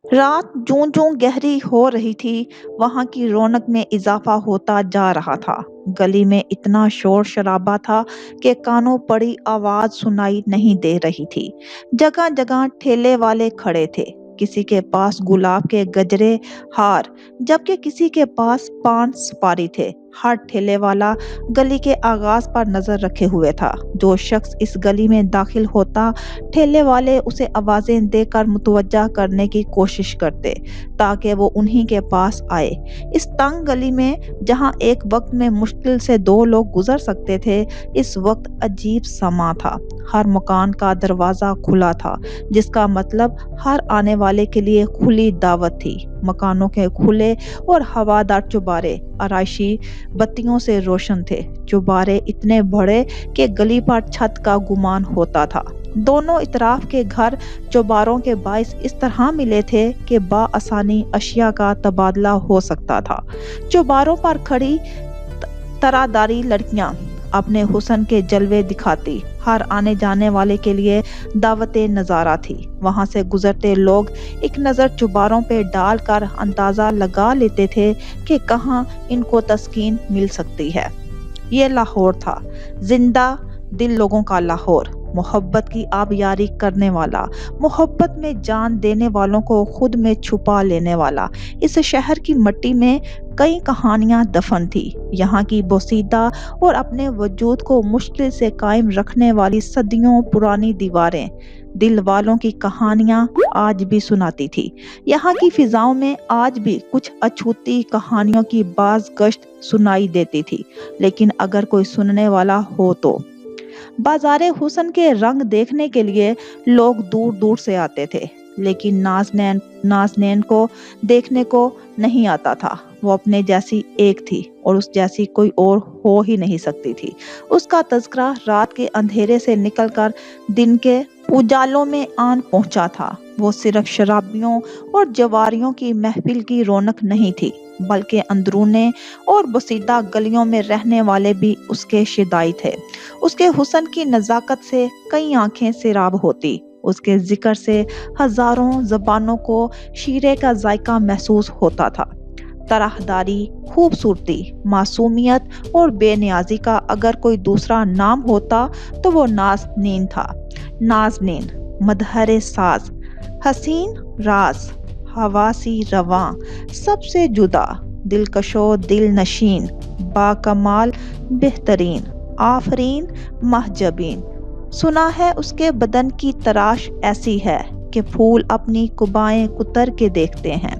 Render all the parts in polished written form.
رات جوں جوں گہری ہو رہی تھی، وہاں کی رونق میں اضافہ ہوتا جا رہا تھا۔ گلی میں اتنا شور شرابہ تھا کہ کانوں پڑی آواز سنائی نہیں دے رہی تھی۔ جگہ جگہ ٹھیلے والے کھڑے تھے، کسی کے پاس گلاب کے گجرے ہار، جبکہ کسی کے پاس پان سپاری تھے۔ ہر ٹھیلے والا گلی کے آغاز پر نظر رکھے ہوئے تھا۔ جو شخص اس گلی میں داخل ہوتا، ٹھیلے والے اسے آوازیں دے کر متوجہ کرنے کی کوشش کرتے تاکہ وہ انہی کے پاس آئے۔ اس تنگ گلی میں جہاں ایک وقت میں مشکل سے 2 لوگ گزر سکتے تھے، اس وقت عجیب سما تھا۔ ہر مکان کا دروازہ کھلا تھا، جس کا مطلب ہر آنے والے کے لیے کھلی دعوت تھی۔ مکانوں کے کھلے اور ہوادار چوبارے آرائشی بتیوں سے روشن تھے۔ چوبارے اتنے بڑے کہ گلی پر چھت کا گمان ہوتا تھا۔ دونوں اطراف کے گھر چوباروں کے باعث اس طرح ملے تھے کہ بآسانی اشیاء کا تبادلہ ہو سکتا تھا۔ چوباروں پر کھڑی طرح لڑکیاں اپنے حسن کے جلوے دکھاتی، ہر آنے جانے والے کے لیے دعوت نظارہ تھی۔ وہاں سے گزرتے لوگ ایک نظر چوباروں پہ ڈال کر اندازہ لگا لیتے تھے کہ کہاں ان کو تسکین مل سکتی ہے۔ یہ لاہور تھا، زندہ دل لوگوں کا لاہور، محبت کی آبیاری کرنے والا، محبت میں جان دینے والوں کو خود میں چھپا لینے والا۔ اس شہر کی مٹی میں کئی کہانیاں دفن تھی۔ یہاں کی بوسیدہ اور اپنے وجود کو مشکل سے قائم رکھنے والی صدیوں پرانی دیواریں دل والوں کی کہانیاں آج بھی سناتی تھی۔ یہاں کی فضاؤں میں آج بھی کچھ اچھوتی کہانیوں کی باز گشت سنائی دیتی تھی، لیکن اگر کوئی سننے والا ہو تو۔ بازار حسن کے رنگ دیکھنے کے لیے لوگ دور دور سے آتے تھے، لیکن نازنین کو دیکھنے کو نہیں آتا تھا۔ وہ اپنے جیسی ایک تھی اور اس جیسی کوئی اور ہو ہی نہیں سکتی تھی۔ اس کا تذکرہ رات کے اندھیرے سے نکل کر دن کے اجالوں میں آن پہنچا تھا۔ وہ صرف شرابیوں اور جواریوں کی محفل کی رونق نہیں تھی، بلکہ اندرونے اور بوسیدہ گلیوں میں رہنے والے بھی اس کے شیدائی تھے۔ اس کے حسن کی نزاکت سے کئی آنکھیں سیراب ہوتی، اس کے ذکر سے ہزاروں زبانوں کو شیرے کا ذائقہ محسوس ہوتا تھا۔ طرحداری، خوبصورتی، معصومیت اور بے نیازی کا اگر کوئی دوسرا نام ہوتا تو وہ نازنین تھا۔ نازنین، مدھر ساز، حسین راز، حواسی رواں، سب سے جدا، دلکشو دل نشین، باکمال بہترین، آفرین محجبین۔ سنا ہے اس کے بدن کی تراش ایسی ہے کہ پھول اپنی قبائیں کتر کے دیکھتے ہیں۔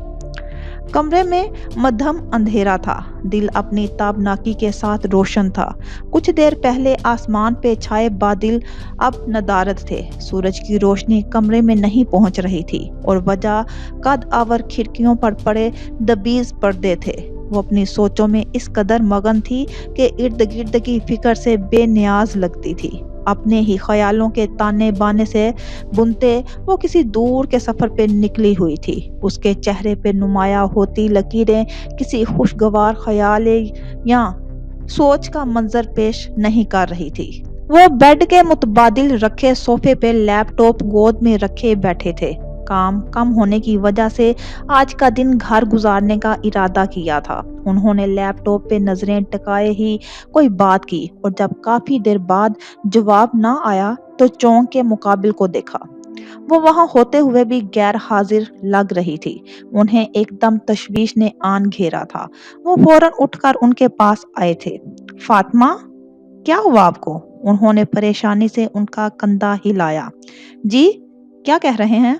کمرے میں مدھم اندھیرا تھا، دل اپنی تابناکی کے ساتھ روشن تھا۔ کچھ دیر پہلے آسمان پہ چھائے بادل اب ندارد تھے۔ سورج کی روشنی کمرے میں نہیں پہنچ رہی تھی اور وجہ قد آور کھڑکیوں پر پڑے دبیز پردے تھے۔ وہ اپنی سوچوں میں اس قدر مگن تھی کہ ارد گرد کی فکر سے بے نیاز لگتی تھی۔ اپنے ہی خیالوں کے تانے بانے سے بنتے وہ کسی دور کے سفر پہ نکلی ہوئی تھی۔ اس کے چہرے پہ نمایاں ہوتی لکیریں کسی خوشگوار خیال یا سوچ کا منظر پیش نہیں کر رہی تھی۔ وہ بیڈ کے متبادل رکھے صوفے پہ لیپ ٹاپ گود میں رکھے بیٹھے تھے۔ کام کم ہونے کی وجہ سے آج کا دن گھر گزارنے کا ارادہ کیا تھا۔ انہوں نے لیپ ٹاپ پہ نظریں ٹکائے ہی کوئی بات کی، اور جب کافی دیر بعد جواب نہ آیا تو چونک کے مقابل کو دیکھا۔ وہ وہاں ہوتے ہوئے بھی غیر حاضر لگ رہی تھی۔ انہیں ایک دم تشویش نے آن گھیرا تھا۔ وہ فوراً اٹھ کر ان کے پاس آئے تھے۔ فاطمہ، کیا ہوا آپ کو؟ انہوں نے پریشانی سے ان کا کندھا ہلایا۔ جی، کیا کہہ رہے ہیں؟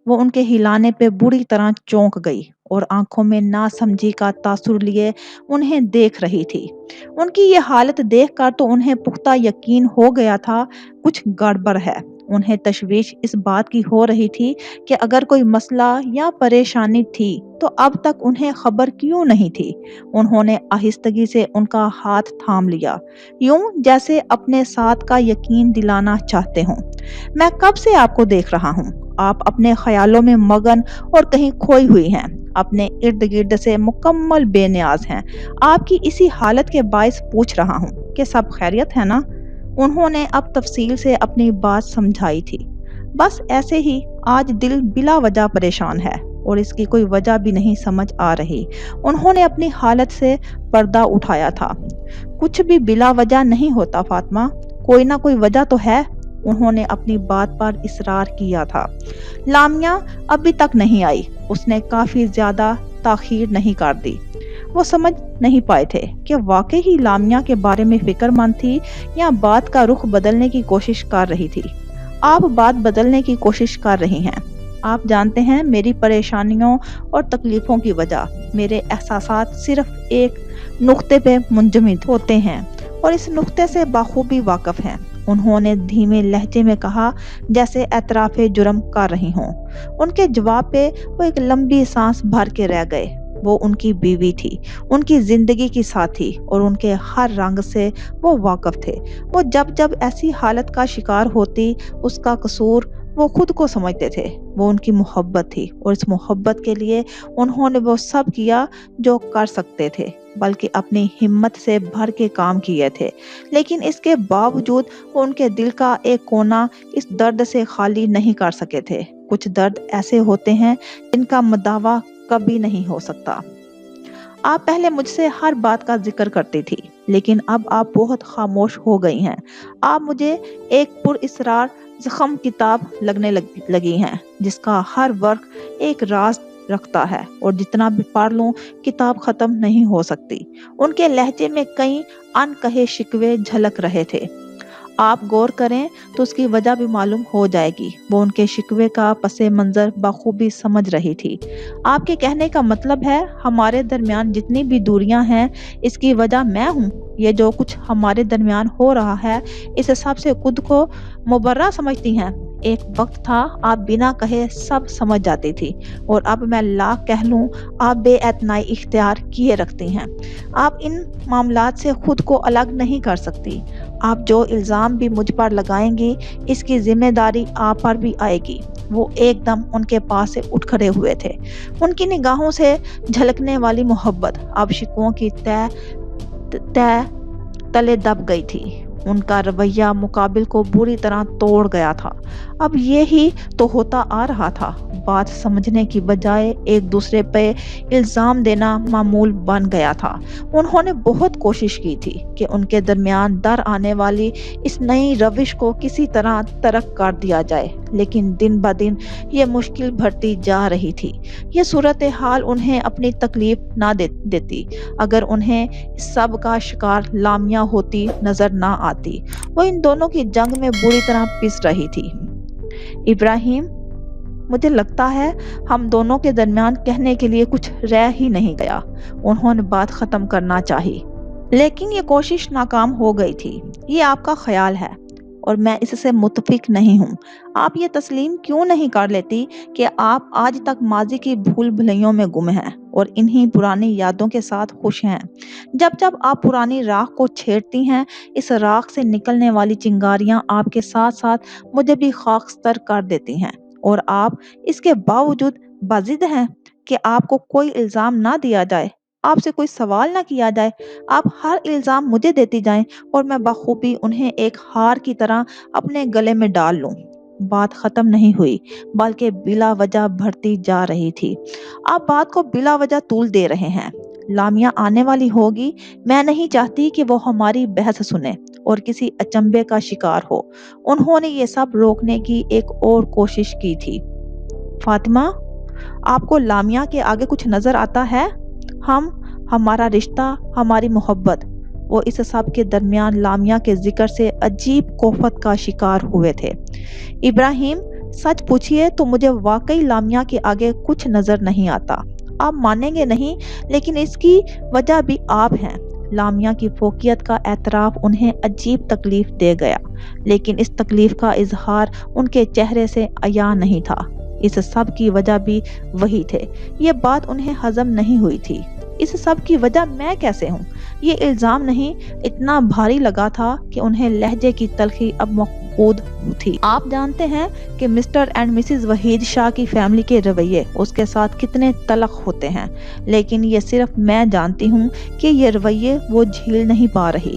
وہ ان کے ہلانے پہ بری طرح چونک گئی اور آنکھوں میں ناسمجھی کا تاثر لیے انہیں دیکھ رہی تھی۔ ان کی یہ حالت دیکھ کر تو انہیں پختہ یقین ہو گیا تھا کچھ گڑبڑ ہے۔ انہیں تشویش اس بات کی ہو رہی تھی کہ اگر کوئی مسئلہ یا پریشانی تھی تو اب تک انہیں خبر کیوں نہیں تھی۔ انہوں نے آہستگی سے ان کا ہاتھ تھام لیا، یوں جیسے اپنے ساتھ کا یقین دلانا چاہتے ہوں۔ میں کب سے آپ کو دیکھ رہا ہوں۔ آپ اپنے خیالوں میں مگن اور کہیں کھوئی ہوئی ہیں، اپنے ارد گرد سے مکمل بے نیاز ہیں۔ آپ کی اسی حالت کے باعث پوچھ رہا ہوں کہ سب خیریت ہے نا؟ انہوں نے اب تفصیل سے اپنی بات سمجھائی تھی۔ بس ایسے ہی آج دل بلا وجہ پریشان ہے۔ اور اس کی کوئی وجہ بھی نہیں سمجھ آ رہی۔ انہوں نے اپنی حالت سے پردہ اٹھایا تھا۔ کچھ بھی بلا وجہ نہیں ہوتا فاطمہ، کوئی نہ کوئی وجہ تو ہے۔ انہوں نے اپنی بات پر اصرار کیا تھا۔ لامیا ابھی تک نہیں آئی۔ اس نے کافی زیادہ تاخیر نہیں کر دی۔ وہ سمجھ نہیں پائے تھے کہ واقعی ہی لامیا کے بارے میں فکر مند تھی یا بات کا رخ بدلنے کی کوشش کر رہی تھی۔ آپ بات بدلنے کی کوشش کر رہی ہیں۔ آپ جانتے ہیں میری پریشانیوں اور تکلیفوں کی وجہ، میرے احساسات صرف ایک نقطے پہ منجمد ہوتے ہیں اور اس نقطے سے بخوبی واقف ہیں۔ انہوں نے دھیمے لہجے میں کہا، جیسے اعتراف جرم کر رہی ہوں۔ ان کے جواب پہ وہ ایک لمبی سانس بھر کے رہ گئے۔ وہ ان کی بیوی تھی، ان کی زندگی کی ساتھی، اور ان کے ہر رنگ سے وہ واقف تھے۔ وہ جب ایسی حالت کا شکار ہوتی، اس کا قصور وہ خود کو سمجھتے تھے۔ وہ ان کی محبت تھی، اور اس محبت کے لیے انہوں نے وہ سب کیا جو کر سکتے تھے، بلکہ اپنی ہمت سے بھر کے کام کیے تھے۔ لیکن اس کے باوجود وہ ان کے دل کا ایک کونا اس درد سے خالی نہیں کر سکے تھے۔ کچھ درد ایسے ہوتے ہیں جن کا مداوع کبھی نہیں ہو سکتا۔ آپ پہلے مجھ سے ہر بات کا ذکر کرتی تھی، لیکن اب آپ بہت خاموش ہو گئی ہیں۔ آپ مجھے ایک پر اسرار زخم کتاب لگنے لگی ہیں، جس کا ہر ورق ایک راز رکھتا ہے، اور جتنا بھی پڑھ لوں کتاب ختم نہیں ہو سکتی۔ ان کے لہجے میں کئی ان کہے شکوے جھلک رہے تھے۔ آپ غور کریں تو اس کی وجہ بھی معلوم ہو جائے گی۔ وہ ان کے شکوے کا پس منظر بخوبی سمجھ رہی تھی۔ آپ کے کہنے کا مطلب ہے ہمارے درمیان جتنی بھی دوریاں ہیں، اس کی وجہ میں ہوں۔ یہ جو کچھ ہمارے درمیان ہو رہا ہے، اس حساب سے خود کو مبرہ سمجھتی ہیں۔ ایک وقت تھا آپ بنا کہے سب سمجھ جاتی تھی، اور اب میں لاکھ کہہ لوں آپ بے اعتنائی اختیار کیے رکھتی ہیں۔ آپ ان معاملات سے خود کو الگ نہیں کر سکتی۔ آپ جو الزام بھی مجھ پر لگائیں گی، اس کی ذمہ داری آپ پر بھی آئے گی۔ وہ ایک دم ان کے پاس سے اٹھ کھڑے ہوئے تھے۔ ان کی نگاہوں سے جھلکنے والی محبت اب شکووں کی تہ تلے دب گئی تھی۔ ان کا رویہ مقابل کو بری طرح توڑ گیا تھا۔ اب یہی تو ہوتا آ رہا تھا، بات سمجھنے کی بجائے ایک دوسرے پہ الزام دینا معمول بن گیا تھا۔ انہوں نے بہت کوشش کی تھی کہ ان کے درمیان در آنے والی اس نئی روش کو کسی طرح ترک کر دیا جائے، لیکن دن بدن یہ مشکل بڑھتی جا رہی تھی۔ یہ صورتحال انہیں اپنی تکلیف نہ دیتی اگر انہیں اس سب کا شکار لامیا ہوتی نظر نہ آتی۔ وہ ان دونوں کی جنگ میں بری طرح پس رہی تھی۔ ابراہیم، مجھے لگتا ہے ہم دونوں کے درمیان کہنے کے لیے کچھ رہ ہی نہیں گیا۔ انہوں نے بات ختم کرنا چاہی، لیکن یہ کوشش ناکام ہو گئی تھی۔ یہ آپ کا خیال ہے اور میں اس سے متفق نہیں ہوں۔ آپ یہ تسلیم کیوں نہیں کر لیتی کہ آپ آج تک ماضی کی بھول بھلیوں میں گم ہیں اور انہی پرانی یادوں کے ساتھ خوش ہیں؟ جب آپ پرانی راکھ کو چھیڑتی ہیں، اس راکھ سے نکلنے والی چنگاریاں آپ کے ساتھ ساتھ مجھے بھی خاکستر کر دیتی ہیں، اور آپ اس کے باوجود بضد ہیں کہ آپ کو کوئی الزام نہ دیا جائے، آپ سے کوئی سوال نہ کیا جائے۔ آپ ہر الزام مجھے دیتی جائیں اور میں بخوبی انہیں ایک ہار کی طرح اپنے گلے میں ڈال لوں۔ بات ختم نہیں ہوئی، بلکہ بلا وجہ بڑھتی جا رہی تھی۔ آپ بات کو بلا وجہ طول دے رہے ہیں۔ لامیا آنے والی ہوگی، میں نہیں چاہتی کہ وہ ہماری بحث سنے اور کسی اچنبھے کا شکار ہو۔ انہوں نے یہ سب روکنے کی ایک اور کوشش کی تھی۔ فاطمہ، آپ کو لامیا کے آگے کچھ نظر آتا ہے؟ ہمارا رشتہ، ہماری محبت۔ وہ اس سب کے درمیان لامیا کے ذکر سے عجیب کوفت کا شکار ہوئے تھے۔ ابراہیم، سچ پوچھئے تو مجھے واقعی لامیا کے آگے کچھ نظر نہیں آتا۔ آپ مانیں گے نہیں، لیکن اس کی وجہ بھی آپ ہیں۔ لامیا کی فوقیت کا اعتراف انہیں عجیب تکلیف دے گیا، لیکن اس تکلیف کا اظہار ان کے چہرے سے عیاں نہیں تھا۔ اس سب کی وجہ بھی وہی تھے۔ یہ بات انہیں ہضم نہیں ہوئی تھی۔ اس سب کی وجہ میں کیسے ہوں؟ یہ الزام نہیں اتنا بھاری لگا تھا کہ انہیں لہجے کی تلخی اب مفقود تھی۔ آپ جانتے ہیں کہ مسٹر اینڈ مسز وحید شاہ کی فیملی کے رویے اس کے ساتھ کتنے تلخ ہوتے ہیں، لیکن یہ صرف میں جانتی ہوں کہ یہ رویے وہ جھیل نہیں پا رہی۔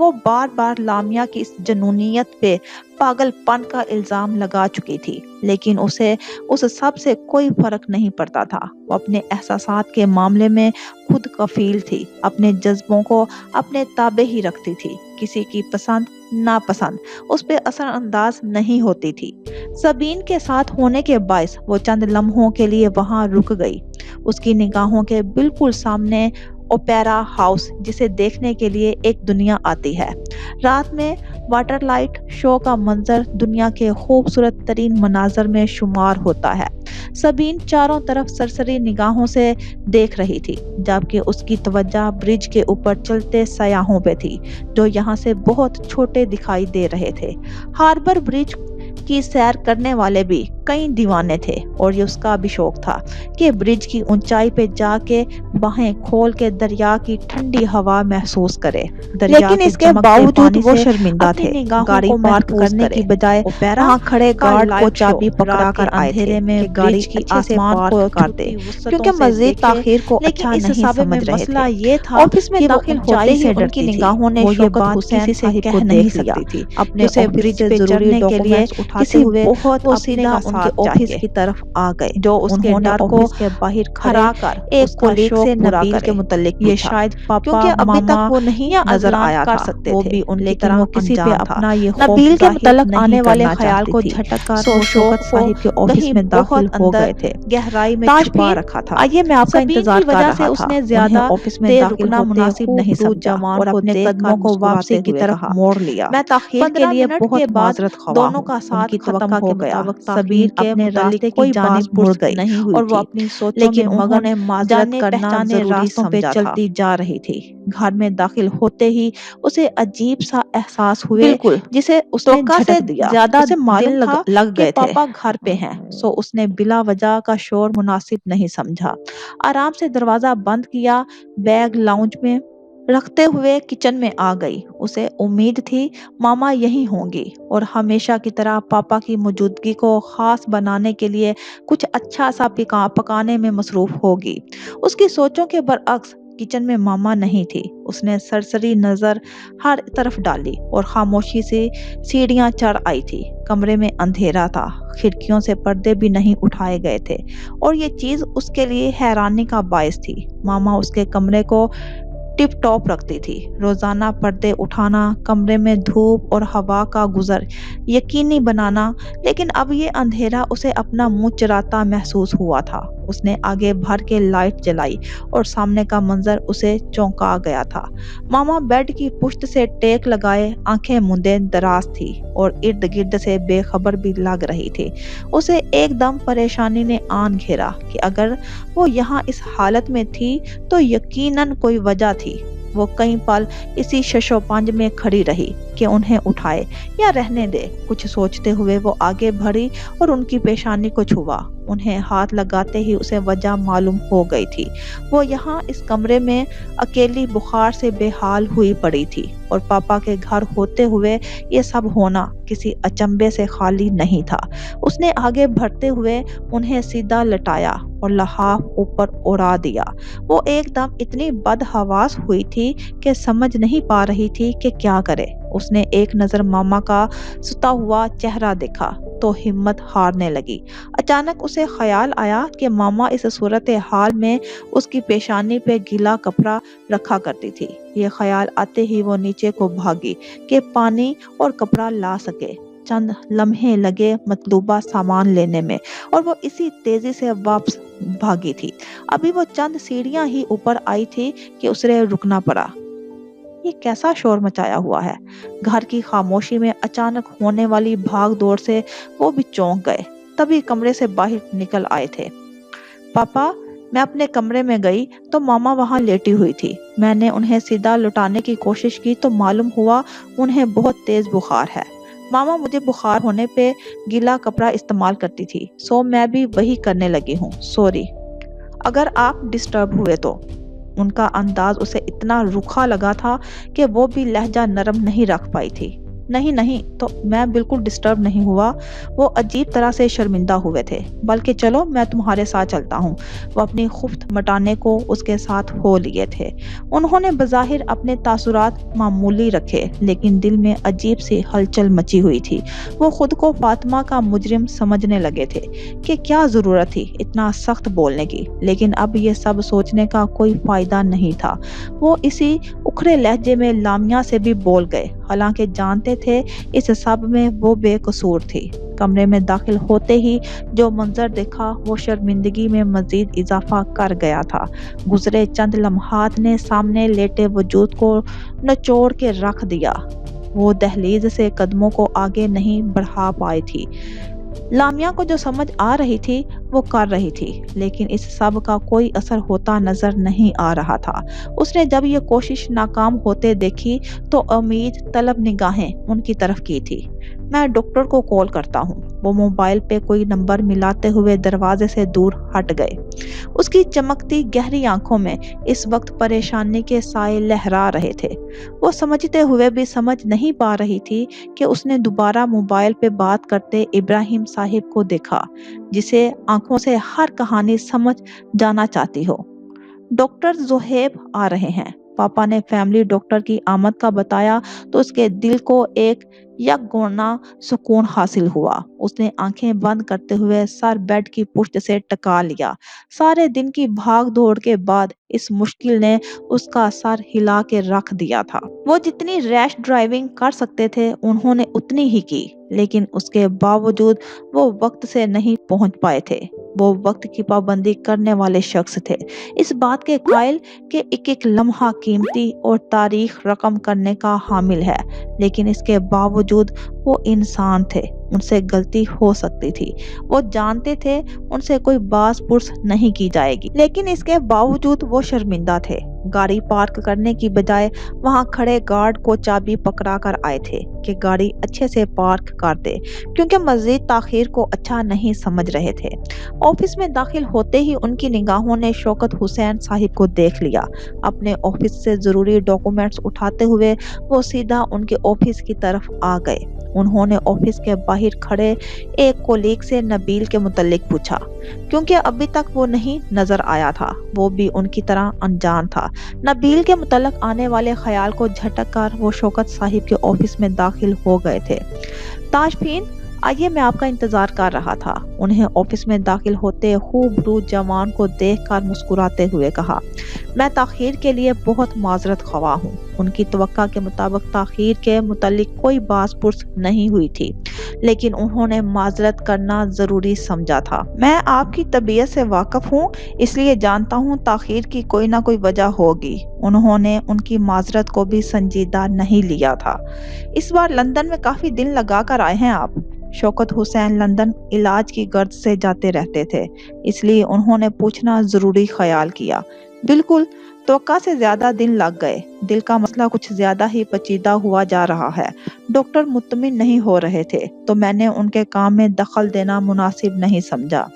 وہ بار بار لامیا کی اس جنونیت پہ پاگل پن کا الزام لگا چکی تھی، لیکن اسے اس سب سے کوئی فرق نہیں پڑتا تھا۔ وہ اپنے احساسات کے معاملے میں خود کفیل تھی، اپنے جذبوں کو اپنے تابع ہی رکھتی تھی، کسی کی پسند ناپسند اس پہ اثر انداز نہیں ہوتی تھی۔ سبین کے ساتھ ہونے کے باعث وہ چند لمحوں کے لیے وہاں رک گئی۔ اس کی نگاہوں کے بالکل سامنے اوپیرا ہاؤس، جسے دیکھنے کے لیے ایک دنیا آتی ہے۔ رات میں واٹر لائٹ شو کا منظر دنیا کے خوبصورت ترین مناظر میں شمار ہوتا ہے۔ سبین چاروں طرف سرسری نگاہوں سے دیکھ رہی تھی، جبکہ اس کی توجہ برج کے اوپر چلتے سیاحوں پہ تھی، جو یہاں سے بہت چھوٹے دکھائی دے رہے تھے۔ ہاربر برج کی سیر کرنے والے بھی کئی دیوانے تھے، اور یہ اس کا بھی شوق تھا کہ برج کی اونچائی پہ جا کے باہیں کھول کے دریا کی ٹھنڈی ہوا محسوس کرے۔ لیکن اس کے باوجود وہ شرمندہ تھے۔ گاڑی پارک کرنے کی بجائے وہاں کھڑے گارڈ کو چابی پکڑا کر اندھیرے میں گاڑی کی آسمان کو کرتے، کیونکہ مزید تاخیر کو اچھا نہیں سمجھ رہے تھے۔ آفس میں داخل ہوتے ہی ان کی نگاہوں نے شوکت حسین سے کہہ نہیں سکتی تھی، اپنے برج پہ چڑھنے کے لیے کسی بہت سیدھا ان کے آفس کی طرف آ گئے، جو اس کے ڈر کو کے باہر کھڑا کر ایک کولیگ سے نبیل کے متعلق یہ شاید پاپا ابھی تک وہ نہیں نظر آیا تھا، وہ بھی ان کی طرح کسی پہ اپنا یہ نبیل کے متعلق آنے والے خیال کو جھٹک کر شوکت صاحب کے آفس میں داخل ہو گئے تھے، گہرائی میں چھپا رکھا تھا۔ آئیے میں آپ کا انتظار کر رہا تھا۔ اس نے زیادہ آفس میں داخل مناسب نہیں سمجھا اور اپنے قدموں کو واپسی کی طرف موڑ لیا۔ میں تاخیر کے لیے بہت معذرت خواہ ہوں۔ دونوں کا ساتھ ختم ہو گیا۔ سبین اپنے راستے کی جانب مڑ گئی اور وہ اپنی سوچوں میں انہوں نے معذرت کرنا ضروری سمجھا تھا۔ چلتی جا رہی تھی۔ گھر میں داخل ہوتے ہی اسے عجیب سا احساس ہوئے، جسے اس نے جھٹک دیا۔ زیادہ دن لگ گئے تھے، پاپا گھر پہ ہیں، سو اس نے بلا وجہ کا شور مناسب نہیں سمجھا۔ آرام سے دروازہ بند کیا، بیگ لاؤنج میں رکھتے ہوئے کچن میں آ گئی۔ اسے امید تھی ماما یہی ہوں گی اور ہمیشہ کی طرح پاپا کی موجودگی کو خاص بنانے کے لیے کچھ اچھا سا پکانے میں مصروف ہوگی۔ اس کی سوچوں کے برعکس کچن میں ماما نہیں تھی۔ اس نے سرسری نظر ہر طرف ڈالی اور خاموشی سے سیڑھیاں چڑھ آئی تھی۔ کمرے میں اندھیرا تھا، کھڑکیوں سے پردے بھی نہیں اٹھائے گئے تھے، اور یہ چیز اس کے لیے حیرانی کا باعث تھی۔ ماما اس کے کمرے کو ٹپ ٹاپ رکھتی تھی۔ روزانہ پردے اٹھانا، کمرے میں دھوپ اور ہوا کا گزر یقینی بنانا، لیکن اب یہ اندھیرا اسے اپنا منہ چراتا محسوس ہوا تھا۔ اس نے آگے بھر کے لائٹ جلائی اور سامنے کا منظر اسے چونکا گیا تھا۔ ماما بیڈ کی پشت سے ٹیک لگائے آنکھیں مندے دراز تھی اور ارد گرد سے بے خبر بھی لگ رہی تھی۔ اسے ایک دم پریشانی نے آن گھیرا کہ اگر وہ یہاں اس حالت میں تھی تو یقیناً کوئی وجہ تھی۔ وہ کئی پل اسی شش و پنج میں کھڑی رہی کہ انہیں اٹھائے یا رہنے دے۔ کچھ سوچتے ہوئے وہ آگے بڑھی اور ان کی پیشانی کو چھوا۔ انہیں ہاتھ لگاتے ہی اسے وجہ معلوم ہو گئی تھی۔ وہ یہاں اس کمرے میں اکیلی بخار سے بے حال ہوئی پڑی تھی، اور پاپا کے گھر ہوتے ہوئے یہ سب ہونا کسی اچنبے سے خالی نہیں تھا۔ اس نے آگے بڑھتے ہوئے انہیں سیدھا لٹایا اور لحاف اوپر اڑا دیا۔ وہ ایک دم اتنی بدحواس ہوئی تھی کہ سمجھ نہیں پا رہی تھی کہ کیا کرے۔ اس نے ایک نظر ماما کا ستا ہوا چہرہ دیکھا تو ہمت ہارنے لگی۔ اچانک اسے خیال آیا کہ ماما اس صورتحال میں اس کی پیشانی پہ گیلا کپڑا رکھا کرتی تھی۔ یہ خیال آتے ہی وہ نیچے کو بھاگی کہ پانی اور کپڑا لا سکے۔ چند لمحے لگے مطلوبہ سامان لینے میں اور وہ اسی تیزی سے واپس بھاگی تھی۔ ابھی وہ چند سیڑھیاں ہی اوپر آئی تھی کہ اسے رکنا پڑا۔ یہ کیسا شور مچایا ہوا ہے؟ گھر کی خاموشی میں اچانک ہونے والی بھاگ دوڑ سے وہ بھی چونک گئے، تبھی کمرے سے باہر نکل آئے تھے۔ پاپا، میں اپنے کمرے میں گئی تو ماما وہاں لیٹی ہوئی تھی۔ میں نے انہیں سیدھا لٹانے کی کوشش کی تو معلوم ہوا انہیں بہت تیز بخار ہے۔ ماما مجھے بخار ہونے پہ گیلا کپڑا استعمال کرتی تھی، سو میں بھی وہی کرنے لگی ہوں۔ سوری اگر آپ ڈسٹرب ہوئے تو۔ ان کا انداز اسے اتنا روکھا لگا تھا کہ وہ بھی لہجہ نرم نہیں رکھ پائی تھی۔ نہیں نہیں تو میں بالکل ڈسٹرب نہیں ہوا۔ وہ عجیب طرح سے شرمندہ ہوئے تھے۔ بلکہ چلو میں تمہارے ساتھ چلتا ہوں۔ وہ اپنی خفت مٹانے کو اس کے ساتھ ہو لیے تھے۔ انہوں نے بظاہر اپنے تاثرات معمولی رکھے لیکن دل میں عجیب سی ہلچل مچی ہوئی تھی۔ وہ خود کو فاطمہ کا مجرم سمجھنے لگے تھے کہ کیا ضرورت تھی اتنا سخت بولنے کی، لیکن اب یہ سب سوچنے کا کوئی فائدہ نہیں تھا۔ وہ اسی اکھڑے لہجے میں لامیا سے بھی بول گئے، حالانکہ جانتے تھے اس سب میں وہ بے قصور تھی۔ کمرے میں داخل ہوتے ہی جو منظر دیکھا وہ شرمندگی میں مزید اضافہ کر گیا تھا۔ گزرے چند لمحات نے سامنے لیٹے وجود کو نچوڑ کے رکھ دیا۔ وہ دہلیز سے قدموں کو آگے نہیں بڑھا پائی تھی۔ لامیا کو جو سمجھ آ رہی تھی وہ کر رہی تھی، لیکن اس سب کا کوئی اثر ہوتا نظر نہیں آ رہا تھا۔ اس نے جب یہ کوشش ناکام ہوتے دیکھی تو امید طلب نگاہیں ان کی طرف کی تھی۔ میں ڈاکٹر کو کال کرتا ہوں۔ وہ موبائل پہ کوئی نمبر ملاتے ہوئے دروازے سے دور ہٹ گئے۔ اس کی چمکتی گہری آنکھوں میں اس وقت پریشانی کے سائے لہرا رہے تھے۔ وہ سمجھتے ہوئے بھی سمجھ نہیں پا رہی تھی کہ اس نے دوبارہ موبائل پہ بات کرتے ابراہیم صاحب کو دیکھا، جسے آنکھوں سے ہر کہانی سمجھ جانا چاہتی ہو۔ ڈاکٹر زہیب آ رہے ہیں۔ پاپا نے فیملی ڈاکٹر کی آمد کا بتایا تو اس کے دل کو ایک یکگونا سکون حاصل ہوا۔ اس نے آنکھیں بند کرتے ہوئے سر بیڈ کی پشت سے ٹکا لیا۔ سارے دن کی بھاگ دوڑ کے بعد اس مشکل نے اس کا سر ہلا کے رکھ دیا تھا۔ وہ جتنی ریش ڈرائیونگ کر سکتے تھے انہوں نے اتنی ہی کی، لیکن اس کے باوجود وہ وقت سے نہیں پہنچ پائے تھے۔ وہ وقت کی پابندی کرنے والے شخص تھے، اس بات کے قائل کہ ایک ایک لمحہ قیمتی اور تاریخ رقم کرنے کا حامل ہے، لیکن اس کے باوجود وہ انسان تھے، ان سے غلطی ہو سکتی تھی۔ وہ جانتے تھے ان سے کوئی باز پرس نہیں کی جائے گی، لیکن اس کے باوجود وہ شرمندہ تھے۔ گاڑی پارک کرنے کی بجائے وہاں کھڑے گارڈ کو چابی پکڑا کر آئے تھے کہ گاڑی اچھے سے پارک کر دے، کیونکہ مزید تاخیر کو اچھا نہیں سمجھ رہے تھے۔ آفس میں داخل ہوتے ہی ان کی نگاہوں نے شوکت حسین صاحب کو دیکھ لیا۔ اپنے آفس سے ضروری ڈاکومنٹس اٹھاتے ہوئے وہ سیدھا ان کے آفس کی طرف آ گئے۔ انہوں نے آفس کے باہر کھڑے ایک کولیگ سے نبیل کے متعلق پوچھا، کیونکہ ابھی تک وہ نہیں نظر آیا تھا۔ وہ بھی ان کی طرح انجان تھا۔ نبیل کے متعلق آنے والے خیال کو جھٹک کر وہ شوکت صاحب کے آفس میں داخل ہو گئے تھے۔ تاشفین، آئیے، میں آپ کا انتظار کر رہا تھا۔ انہیں آفس میں داخل ہوتے خوبرو جوان کو دیکھ کر مسکراتے ہوئے کہا، میں تاخیر کے لیے بہت معذرت خواہ ہوں۔ ان کی توقع کے مطابق تاخیر کے متعلق کوئی باز پرس نہیں ہوئی تھی، لیکن انہوں نے معذرت کرنا ضروری سمجھا تھا۔ میں آپ کی طبیعت سے واقف ہوں، اس لیے جانتا ہوں تاخیر کی کوئی نہ کوئی وجہ ہوگی۔ انہوں نے ان کی معذرت کو بھی سنجیدہ نہیں لیا تھا۔ اس بار لندن میں کافی دن لگا کر آئے ہیں آپ؟ شوکت حسین لندن علاج کی غرض سے جاتے رہتے تھے، اس لیے انہوں نے پوچھنا ضروری خیال کیا۔ بالکل، توقع سے زیادہ دن لگ گئے۔ دل کا مسئلہ کچھ زیادہ ہی پیچیدہ ہوا جا رہا ہے۔ ڈاکٹر مطمئن نہیں ہو رہے تھے تو میں نے ان کے کام میں دخل دینا مناسب نہیں سمجھا۔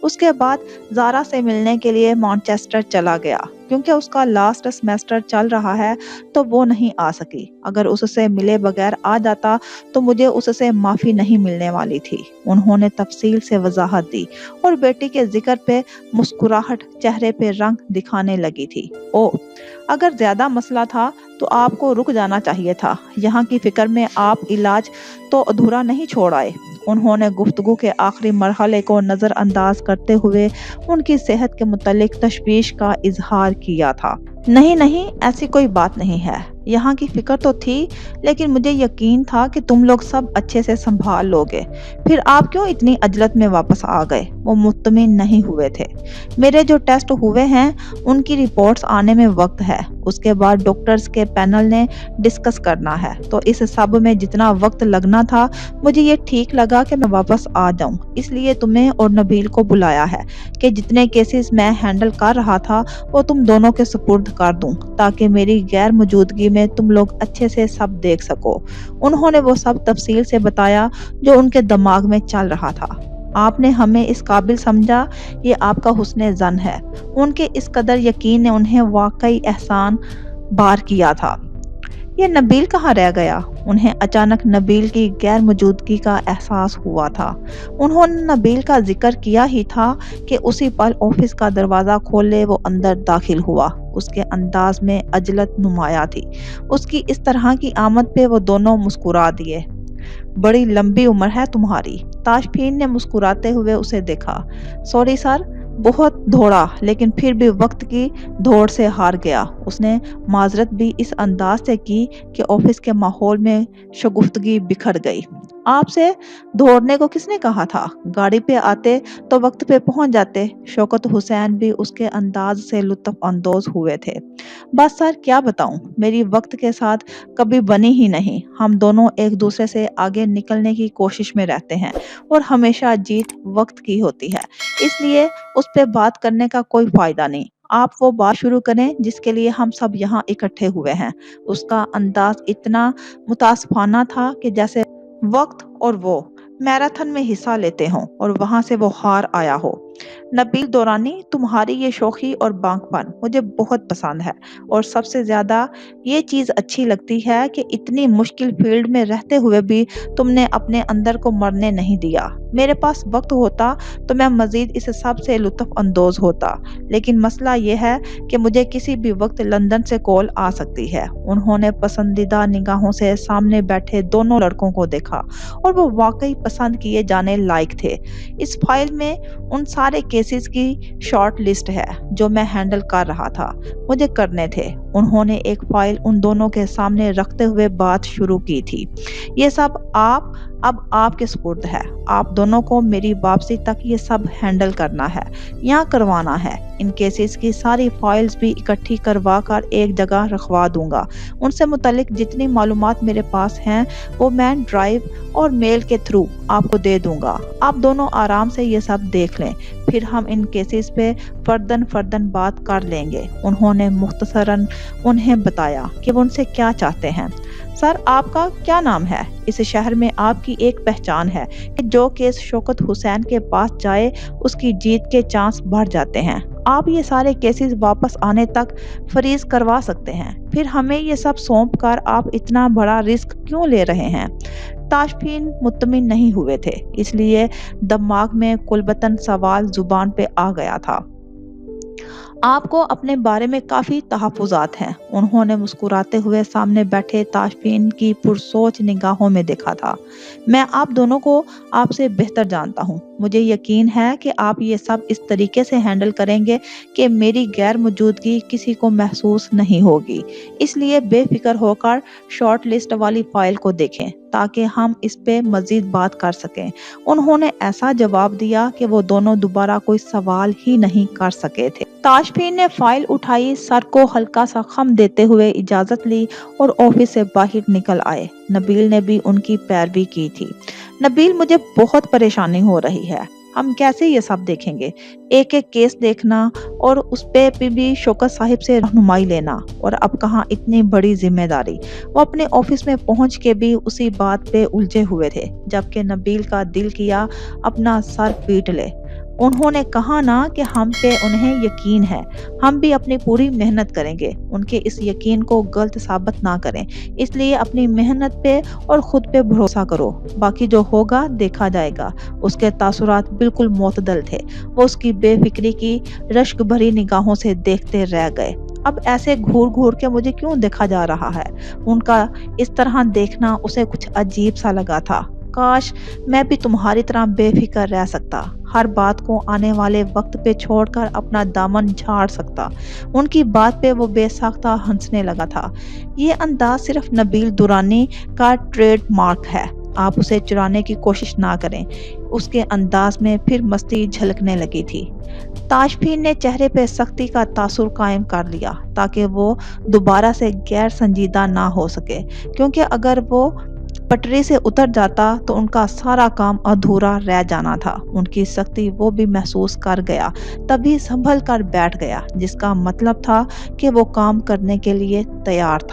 اس کے بعد زارا سے ملنے کے لیے مانچسٹر چلا گیا، کیونکہ اس کا لاسٹ سیمسٹر چل رہا ہے تو وہ نہیں آ سکی۔ اگر اس سے ملے بغیر آ جاتا تو مجھے اس سے معافی نہیں ملنے والی تھی۔ انہوں نے تفصیل سے وضاحت دی اور بیٹی کے ذکر پہ مسکراہٹ چہرے پہ رنگ دکھانے لگی تھی۔ او، اگر زیادہ مسئلہ تھا تو آپ کو رک جانا چاہیے تھا۔ یہاں کی فکر میں آپ علاج تو ادھورا نہیں چھوڑ آئے۔ انہوں نے گفتگو کے آخری مرحلے کو نظر انداز کرتے ہوئے ان کی صحت کے متعلق تشویش کا اظہار کیا تھا۔ نہیں نہیں، ایسی کوئی بات نہیں ہے۔ یہاں کی فکر تو تھی، لیکن مجھے یقین تھا کہ تم لوگ سب اچھے سے سنبھال لوگے۔ پھر آپ کیوں اتنی عجلت میں واپس آ گئے؟ وہ مطمئن نہیں ہوئے تھے۔ میرے جو ٹیسٹ ہوئے ہیں ان کی رپورٹس آنے میں وقت ہے، اس کے بعد ڈاکٹرز کے پینل نے ڈسکس کرنا ہے، تو اس سب میں جتنا وقت لگنا تھا مجھے یہ ٹھیک لگا کہ میں واپس آ جاؤں۔ اس لیے تمہیں اور نبیل کو بلایا ہے کہ جتنے کیسز میں ہینڈل کر رہا تھا وہ تم دونوں کے سپرد کر دوں، تاکہ میری غیر موجودگی میں تم لوگ اچھے سے سب دیکھ سکو۔ انہوں نے وہ سب تفصیل سے بتایا جو ان کے دماغ میں چل رہا تھا۔ آپ نے ہمیں اس قابل سمجھا، یہ آپ کا حسن ظن ہے۔ ان کے اس قدر یقین نے انہیں واقعی احسان بار کیا تھا یہ نبیل کہاں رہ گیا؟ انہیں اچانک نبیل کی غیر موجودگی کا احساس ہوا تھا۔ انہوں نے نبیل کا ذکر کیا ہی تھا کہ اسی پل آفس کا دروازہ کھولے وہ اندر داخل ہوا۔ اس کے انداز میں عجلت نمایاں تھی۔ اس کی اس طرح کی آمد پہ وہ دونوں مسکرا دیے۔ بڑی لمبی عمر ہے تمہاری۔ تاشفین نے مسکراتے ہوئے اسے دیکھا۔ سوری سر، بہت دوڑا لیکن پھر بھی وقت کی دوڑ سے ہار گیا۔ اس نے معذرت بھی اس انداز سے کی کہ آفس کے ماحول میں شگفتگی بکھر گئی۔ آپ سے دوڑنے کو کس نے کہا تھا؟ گاڑی پہ آتے تو وقت پہ پہنچ جاتے۔ شوکت حسین بھی اس کے انداز سے لطف اندوز ہوئے تھے۔ بس سر کیا بتاؤں، میری وقت کے ساتھ کبھی بنی ہی نہیں۔ ہم دونوں ایک دوسرے سے آگے نکلنے کی کوشش میں رہتے ہیں اور ہمیشہ جیت وقت کی ہوتی ہے، اس لیے اس پہ بات کرنے کا کوئی فائدہ نہیں۔ آپ وہ بات شروع کریں جس کے لیے ہم سب یہاں اکٹھے ہوئے ہیں۔ اس کا انداز اتنا متاسفانہ تھا کہ جیسے وقت اور وہ میراتھن میں حصہ لیتے ہوں اور وہاں سے وہ ہار آیا ہو۔ نبیل دورانی، تمہاری یہ شوخی اور بانک پن مجھے بہت پسند ہے، اور سب سے زیادہ یہ چیز اچھی لگتی ہے کہ اتنی مشکل فیلڈ میں رہتے ہوئے بھی تم نے اپنے اندر کو مرنے نہیں دیا۔ میرے پاس وقت ہوتا تو میں مزید اس سب سے لطف اندوز ہوتا، لیکن مسئلہ یہ ہے کہ مجھے کسی بھی وقت لندن سے کال آ سکتی ہے۔ انہوں نے پسندیدہ نگاہوں سے سامنے بیٹھے دونوں لڑکوں کو دیکھا، اور وہ واقعی پسند کیے جانے لائق تھے۔ اس فائل میں ان سارے کیسز کی شارٹ لسٹ ہے جو میں ہینڈل کر رہا تھا، مجھے کرنے تھے۔ انہوں نے ایک فائل ان دونوں کے سامنے رکھتے ہوئے بات شروع کی تھی۔ یہ سب اب آپ کے سپرد ہے۔ آپ دونوں کو میری واپسی تک یہ سب ہینڈل کرنا ہے یا کروانا ہے۔ ان کیسز کی ساری فائلز بھی اکٹھی کروا کر ایک جگہ رکھوا دوں گا۔ ان سے متعلق جتنی معلومات میرے پاس ہیں وہ میں ڈرائیو اور میل کے تھرو آپ کو دے دوں گا۔ آپ دونوں آرام سے یہ سب دیکھ لیں، پھر ہم ان کیسز پہ فرداً بات کر لیں گے۔ انہوں نے مختصراً انہیں بتایا کہ وہ ان سے کیا چاہتے ہیں۔ سر، آپ کا کیا نام ہے؟ اس شہر میں آپ کی ایک پہچان ہے کہ جو کیس شوکت حسین کے پاس جائے اس کی جیت کے چانس بڑھ جاتے ہیں۔ آپ یہ سارے کیسز واپس آنے تک فریز کروا سکتے ہیں، پھر ہمیں یہ سب سونپ کر آپ اتنا بڑا رسک کیوں لے رہے ہیں؟ تاشفین مطمئن نہیں ہوئے تھے، اس لیے دماغ میں کلبتاً سوال زبان پہ آ گیا تھا۔ آپ کو اپنے بارے میں کافی تحفظات ہیں۔ انہوں نے مسکراتے ہوئے سامنے بیٹھے تاشفین کی پرسوچ نگاہوں میں دیکھا تھا۔ میں آپ دونوں کو آپ سے بہتر جانتا ہوں۔ مجھے یقین ہے کہ آپ یہ سب اس طریقے سے ہینڈل کریں گے کہ میری غیر موجودگی کسی کو محسوس نہیں ہوگی۔ اس لیے بے فکر ہو کر شارٹ لسٹ والی فائل کو دیکھیں تاکہ ہم اس پہ مزید بات کر سکیں۔ انہوں نے ایسا جواب دیا کہ وہ دونوں دوبارہ کوئی سوال ہی نہیں کر سکے تھے۔ تاشفین نے فائل اٹھائی، سر کو ہلکا سا خم دیتے ہوئے اجازت لی اور آفس سے باہر نکل آئے۔ نبیل نے بھی ان کی پیروی کی تھی۔ نبیل، مجھے بہت پریشانی ہو رہی ہے۔ ہم کیسے یہ سب دیکھیں گے؟ ایک ایک کیس دیکھنا اور اس پہ بھی شوکت صاحب سے رہنمائی لینا، اور اب کہاں اتنی بڑی ذمہ داری۔ وہ اپنے آفس میں پہنچ کے بھی اسی بات پہ الجھے ہوئے تھے، جبکہ نبیل کا دل کیا اپنا سر پیٹ لے۔ انہوں نے کہا نا کہ ہم پہ انہیں یقین ہے، ہم بھی اپنی پوری محنت کریں گے۔ ان کے اس یقین کو غلط ثابت نہ کریں، اس لیے اپنی محنت پہ اور خود پہ بھروسہ کرو، باقی جو ہوگا دیکھا جائے گا۔ اس کے تاثرات بالکل معتدل تھے۔ وہ اس کی بے فکری کی رشک بھری نگاہوں سے دیکھتے رہ گئے۔ اب ایسے گھور کے مجھے کیوں دیکھا جا رہا ہے؟ ان کا اس طرح دیکھنا اسے کچھ عجیب سا لگا تھا۔ کاش میں بھی تمہاری طرح بے فکر رہ سکتا، ہر بات کو آنے والے وقت پہ چھوڑ کر اپنا دامن جھاڑ سکتا۔ ان کی بات پہ وہ بے ساختہ ہنسنے لگا تھا۔ یہ انداز صرف نبیل دورانی کا ٹریڈ مارک ہے، آپ اسے چرانے کی کوشش نہ کریں۔ اس کے انداز میں پھر مستی جھلکنے لگی تھی۔ تاشفین نے چہرے پہ سختی کا تاثر قائم کر لیا تاکہ وہ دوبارہ سے غیر سنجیدہ نہ ہو سکے، کیونکہ اگر وہ پٹری سے اتر جاتا تو ان کا سارا کام ادھورا رہ جانا تھا۔ ان کی سختی وہ بھی محسوس کر گیا، تبھی سنبھل کر بیٹھ گیا، جس کا مطلب تھا کہ وہ کام کرنے کے لیے تیار تھا۔